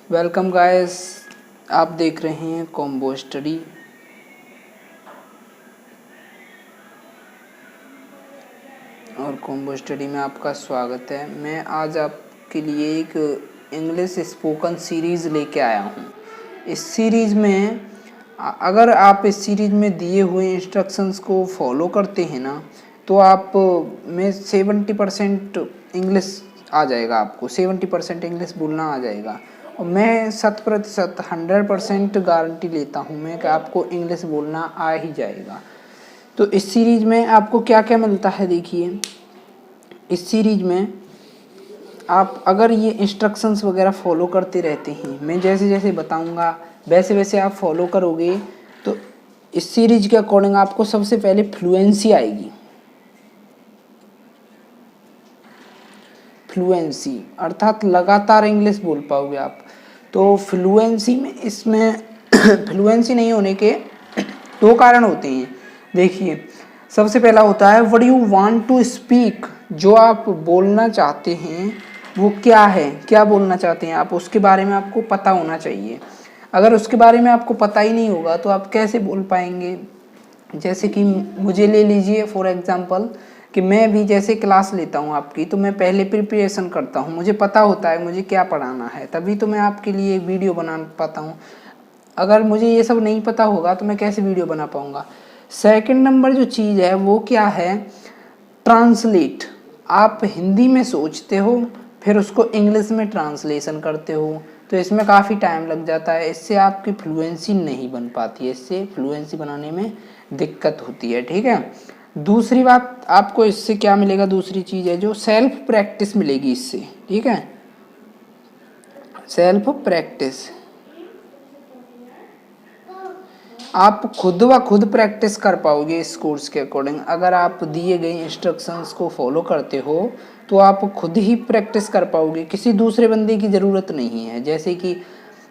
Welcome guys, आप देख रहे हैं कॉम्बो स्टडी। और कॉम्बो स्टडी में आपका स्वागत है। मैं आज आपके लिए एक इंग्लिश स्पोकन सीरीज़ लेके आया हूँ। इस सीरीज़ में अगर आप इस सीरीज़ में दिए हुए इंस्ट्रक्शंस को फॉलो करते हैं ना, तो आप में 70% इंग्लिश आ जाएगा। आपको 70% इंग्लिश बोलना आ जाएगा। और मैं 100% 100% गारंटी लेता हूँ मैं कि आपको इंग्लिश बोलना आ ही जाएगा। तो इस सीरीज़ में आपको क्या क्या मिलता है, देखिए। इस सीरीज़ में आप अगर ये इंस्ट्रक्शंस वगैरह फॉलो करते रहते हैं, मैं जैसे जैसे बताऊंगा वैसे वैसे आप फॉलो करोगे, तो इस सीरीज के अकॉर्डिंग आपको सबसे पहले फ्लुएंसी आएगी। फ्लुएंसी अर्थात लगातार इंग्लिश बोल पाओगे आप। तो फ्लुएंसी में इसमें फ्लुएंसी नहीं होने के दो कारण होते हैं। देखिए, सबसे पहला होता है what you want to speak. जो आप बोलना चाहते हैं वो क्या है, क्या बोलना चाहते हैं आप, उसके बारे में आपको पता होना चाहिए। अगर उसके बारे में आपको पता ही नहीं होगा तो आप कैसे बोल पाएंगे। जैसे कि मुझे ले लीजिए फॉर एग्जांपल, कि मैं भी जैसे क्लास लेता हूँ आपकी, तो मैं पहले प्रिपरेशन करता हूँ, मुझे पता होता है मुझे क्या पढ़ाना है, तभी तो मैं आपके लिए एक वीडियो बना पाता हूँ। अगर मुझे ये सब नहीं पता होगा तो मैं कैसे वीडियो बना पाऊँगा। सेकंड नंबर जो चीज़ है वो क्या है, ट्रांसलेट। आप हिंदी में सोचते हो फिर उसको इंग्लिश में ट्रांसलेशन करते हो, तो इसमें काफ़ी टाइम लग जाता है। इससे आपकी फ्लुएंसी नहीं बन पाती है, इससे फ्लुएंसी बनाने में दिक्कत होती है। ठीक है। दूसरी बात आपको इससे क्या मिलेगा, दूसरी चीज़ है जो सेल्फ प्रैक्टिस मिलेगी इससे। ठीक है, सेल्फ प्रैक्टिस। आप खुद व खुद प्रैक्टिस कर पाओगे इस कोर्स के अकॉर्डिंग। अगर आप दिए गए इंस्ट्रक्शंस को फॉलो करते हो तो आप खुद ही प्रैक्टिस कर पाओगे, किसी दूसरे बंदे की ज़रूरत नहीं है। जैसे कि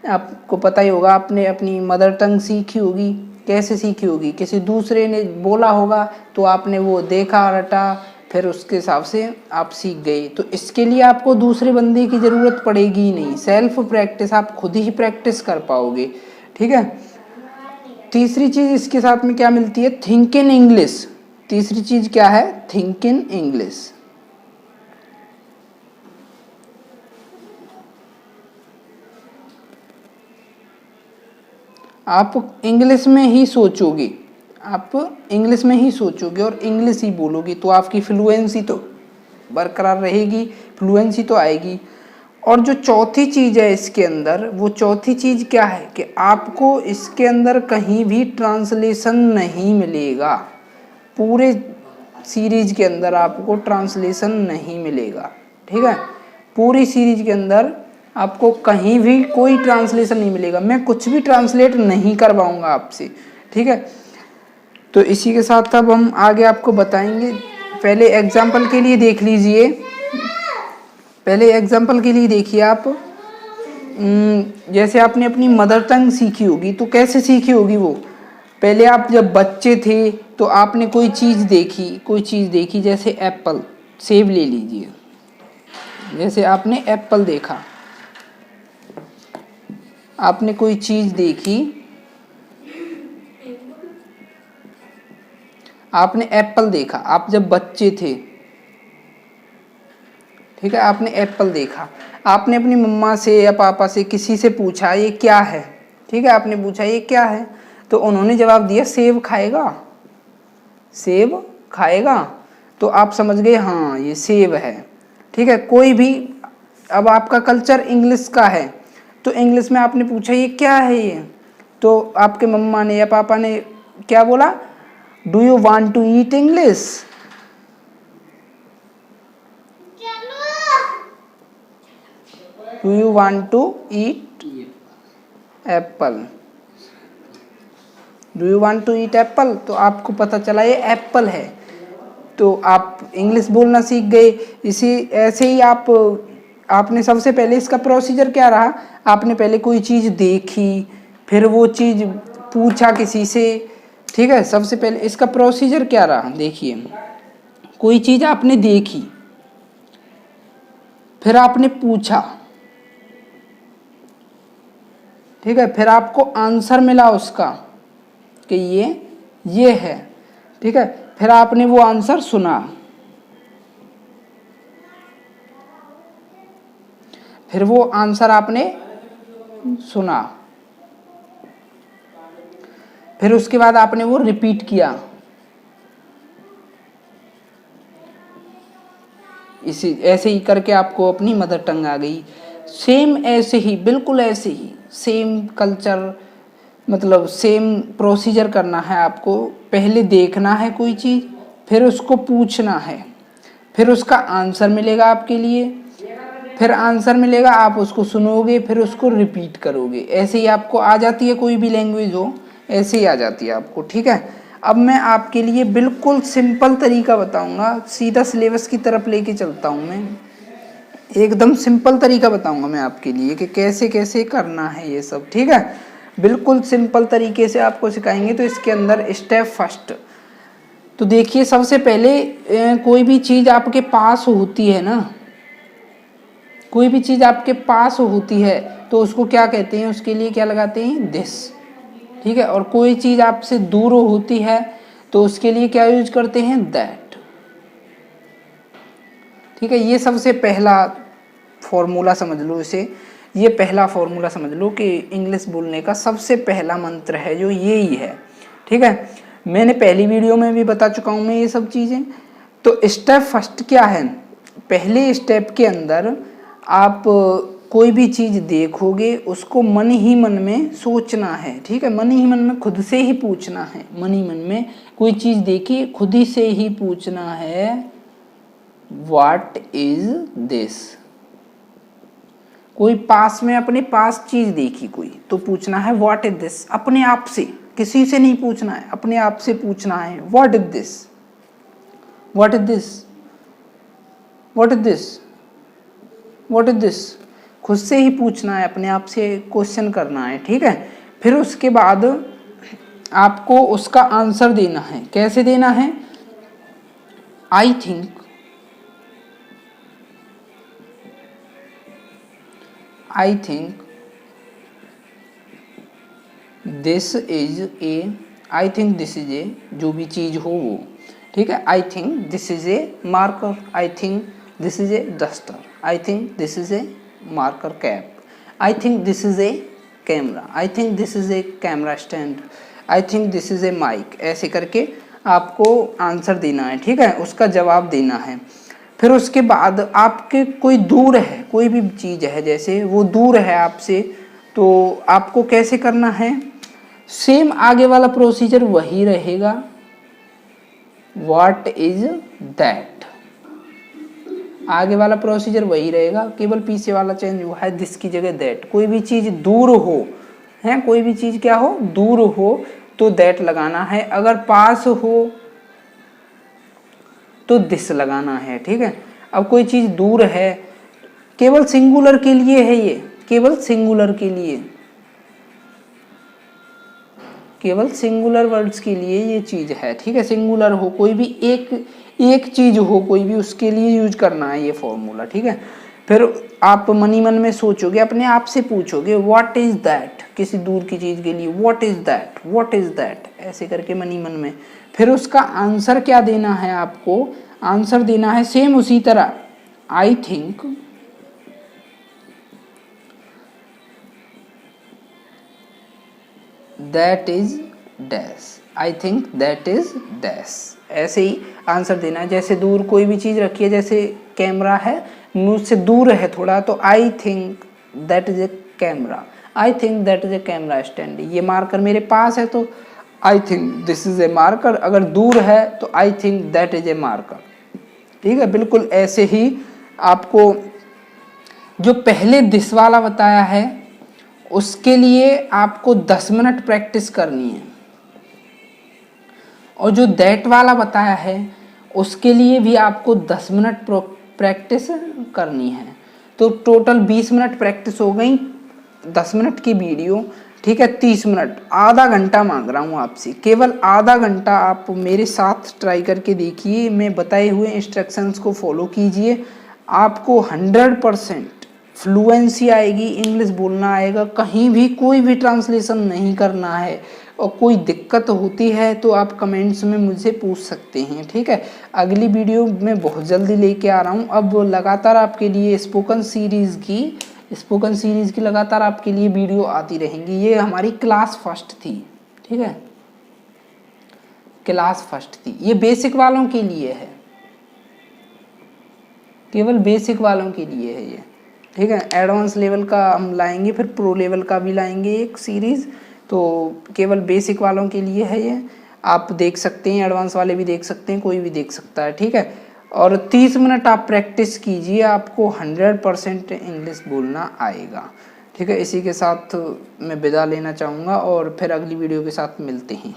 आपको पता ही होगा, आपने अपनी मदर टंग सीखी होगी, कैसे सीखी होगी, किसी दूसरे ने बोला होगा तो आपने वो देखा, रटा, फिर उसके हिसाब से आप सीख गए। तो इसके लिए आपको दूसरे बंदे की ज़रूरत पड़ेगी ही नहीं। सेल्फ प्रैक्टिस, आप खुद ही प्रैक्टिस कर पाओगे। ठीक है। तीसरी चीज़ इसके साथ में क्या मिलती है, थिंक इन इंग्लिश। तीसरी चीज़ क्या है, थिंक इन इंग्लिश। आप इंग्लिश में ही सोचोगे, आप इंग्लिश में ही सोचोगे और इंग्लिश ही बोलोगे, तो आपकी फ्लुएंसी तो बरकरार रहेगी, फ्लुएंसी तो आएगी। और जो चौथी चीज़ है इसके अंदर, वो चौथी चीज़ क्या है कि आपको इसके अंदर कहीं भी ट्रांसलेशन नहीं मिलेगा। पूरे सीरीज के अंदर आपको ट्रांसलेशन नहीं मिलेगा। ठीक है, पूरी सीरीज के अंदर आपको कहीं भी कोई ट्रांसलेशन नहीं मिलेगा। मैं कुछ भी ट्रांसलेट नहीं कर पाऊंगा आपसे। ठीक है। तो इसी के साथ अब हम आगे आपको बताएंगे। पहले एग्जाम्पल के लिए देख लीजिए, पहले एग्जाम्पल के लिए देखिए आप। जैसे आपने अपनी मदर टंग सीखी होगी, तो कैसे सीखी होगी वो, पहले आप जब बच्चे थे तो आपने कोई चीज़ देखी, जैसे एप्पल, सेब ले लीजिए। जैसे आपने एप्पल देखा, आपने कोई चीज़ देखी, आपने एप्पल देखा, आप जब बच्चे थे। ठीक है, आपने एप्पल देखा, आपने अपनी मम्मा से या पापा से किसी से पूछा ये क्या है। ठीक है, आपने पूछा ये क्या है, तो उन्होंने जवाब दिया सेब खाएगा, सेब खाएगा। तो आप समझ गए हाँ ये सेब है। ठीक है, कोई भी, अब आपका कल्चर इंग्लिश का है तो इंग्लिश में आपने पूछा ये क्या है ये, तो आपके मम्मा ने या पापा ने क्या बोला, do you want to eat English. Do you want to eat apple, do you want to eat apple. तो आपको पता चला ये एप्पल है, तो आप इंग्लिश बोलना सीख गए। इसी ऐसे ही आपने सबसे पहले इसका प्रोसीजर क्या रहा, आपने पहले कोई चीज़ देखी, फिर वो चीज़ पूछा किसी से। ठीक है, सबसे पहले इसका प्रोसीजर क्या रहा, देखिए, कोई चीज़ आपने देखी, फिर आपने पूछा, ठीक है। फिर आपको आंसर मिला उसका कि ये है, ठीक है। फिर आपने वो आंसर सुना, फिर वो आंसर आपने सुना, फिर उसके बाद आपने वो रिपीट किया, इसी ऐसे ही करके आपको अपनी मदर टंग आ गई। सेम ऐसे ही, बिल्कुल ऐसे ही, सेम कल्चर, मतलब सेम प्रोसीजर करना है आपको। पहले देखना है कोई चीज़, फिर उसको पूछना है, फिर उसका आंसर मिलेगा आपके लिए, फिर आंसर मिलेगा, आप उसको सुनोगे, फिर उसको रिपीट करोगे। ऐसे ही आपको आ जाती है, कोई भी लैंग्वेज हो ऐसे ही आ जाती है आपको, ठीक है। अब मैं आपके लिए बिल्कुल सिंपल तरीका बताऊंगा, सीधा सिलेबस की तरफ लेके चलता हूँ मैं। एकदम सिंपल तरीका बताऊंगा मैं आपके लिए कि कैसे कैसे करना है ये सब, ठीक है। बिल्कुल सिंपल तरीके से आपको सिखाएंगे। तो इसके अंदर स्टेप फर्स्ट, तो देखिए सबसे पहले कोई भी चीज़ आपके पास होती है ना, कोई भी चीज़ आपके पास होती है तो उसको क्या कहते हैं, उसके लिए क्या लगाते हैं, दिस, ठीक है। और कोई चीज़ आपसे दूर होती है तो उसके लिए क्या यूज करते हैं, दैट, ठीक है। ये सबसे पहला फॉर्मूला समझ लो इसे, ये पहला फॉर्मूला समझ लो कि इंग्लिश बोलने का सबसे पहला मंत्र है जो यही है, ठीक है। मैंने पहली वीडियो में भी बता चुका हूँ मैं ये सब चीज़ें। तो स्टेप फर्स्ट क्या है, पहले स्टेप के अंदर आप कोई भी चीज़ देखोगे उसको मन ही मन में सोचना है, ठीक है। मन ही मन में खुद से ही पूछना है, मन ही मन में कोई चीज़ देखी खुद ही से ही पूछना है, व्हाट इज दिस। कोई पास में अपने पास चीज देखी कोई तो पूछना है व्हाट इज दिस, अपने आप से, किसी से नहीं पूछना है, अपने आप से पूछना है, what is this, what is this, what is this, what is this. खुद से ही पूछना है, अपने आप से क्वेश्चन करना है, ठीक है। फिर उसके बाद आपको उसका आंसर देना है। कैसे देना है, I think, I think this is a, I think this is a, जो भी चीज हो वो, ठीक है। I think this is a marker, I think this is a duster, I think this is a marker cap, I think this is a camera, I think this is a camera stand, I think this is a mic. ऐसे करके आपको answer देना है, ठीक है, उसका जवाब देना है। फिर उसके बाद आपके कोई दूर है, कोई भी चीज़ है, जैसे वो दूर है आपसे, तो आपको कैसे करना है, सेम आगे वाला प्रोसीजर वही रहेगा, व्हाट इज दैट, आगे वाला प्रोसीजर वही रहेगा, केवल पीछे वाला चेंज हुआ है, दिस की जगह दैट। कोई भी चीज़ दूर हो, है कोई भी चीज़ क्या हो, दूर हो तो दैट लगाना है, अगर पास हो तो दिस लगाना है, ठीक है। अब कोई चीज़ दूर है, केवल सिंगुलर के लिए है ये, केवल सिंगुलर के लिए, केवल सिंगुलर वर्ड्स के लिए ये चीज़ है, ठीक है। सिंगुलर हो, कोई भी एक चीज़ हो कोई भी, उसके लिए यूज करना है ये फॉर्मूला, ठीक है। फिर आप मनी मन में सोचोगे, अपने आप से पूछोगे व्हाट इज दैट, किसी दूर की चीज़ के लिए what is that, what is that, ऐसे करके मनी मन में। फिर उसका आंसर क्या देना है आपको, आंसर देना है सेम उसी तरह, I think that is dash, I think that is dash. ऐसे ही आंसर देना है। जैसे दूर कोई भी चीज़ रखी है, जैसे कैमरा है, मुझसे दूर है थोड़ा, तो I think that is a camera, I think that is a camera stand. ये मार्कर मेरे पास है तो आई think this is a marker, अगर दूर है तो I think that is a marker, ठीक है। बिल्कुल ऐसे ही आपको जो पहले दिस वाला बताया है उसके लिए आपको 10 मिनट प्रैक्टिस करनी है, और जो दैट वाला बताया है उसके लिए भी आपको 10 मिनट प्रैक्टिस करनी है। तो टोटल 20 मिनट प्रैक्टिस हो गई, 10 मिनट की वीडियो, ठीक है। 30 मिनट, आधा घंटा मांग रहा हूँ आपसे, केवल आधा घंटा आप मेरे साथ ट्राई करके देखिए, मैं बताए हुए इंस्ट्रक्शंस को फॉलो कीजिए, आपको 100% फ्लुएंसी आएगी, इंग्लिश बोलना आएगा, कहीं भी कोई भी ट्रांसलेशन नहीं करना है। और कोई दिक्कत होती है तो आप कमेंट्स में मुझसे पूछ सकते हैं, ठीक है। अगली वीडियो मैं बहुत जल्दी लेके आ रहा हूँ। अब लगातार आपके लिए स्पोकन सीरीज़ की लगातार आपके लिए वीडियो आती रहेंगी। ये हमारी क्लास फर्स्ट थी, ठीक है, क्लास फर्स्ट थी। ये बेसिक वालों के लिए है, केवल बेसिक वालों के लिए है ये, ठीक है। एडवांस लेवल का हम लाएंगे, फिर प्रो लेवल का भी लाएंगे एक सीरीज़। तो केवल बेसिक वालों के लिए है ये, आप देख सकते हैं, एडवांस वाले भी देख सकते हैं, कोई भी देख सकता है, ठीक है। और 30 मिनट आप प्रैक्टिस कीजिए, आपको 100% इंग्लिश बोलना आएगा, ठीक है। इसी के साथ मैं विदा लेना चाहूँगा और फिर अगली वीडियो के साथ मिलते हैं।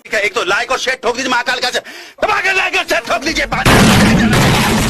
एक तो लाइक और शेयर ठोक दीजिए, महाकाल का दबा के लाइक और शेयर ठोक दीजिए।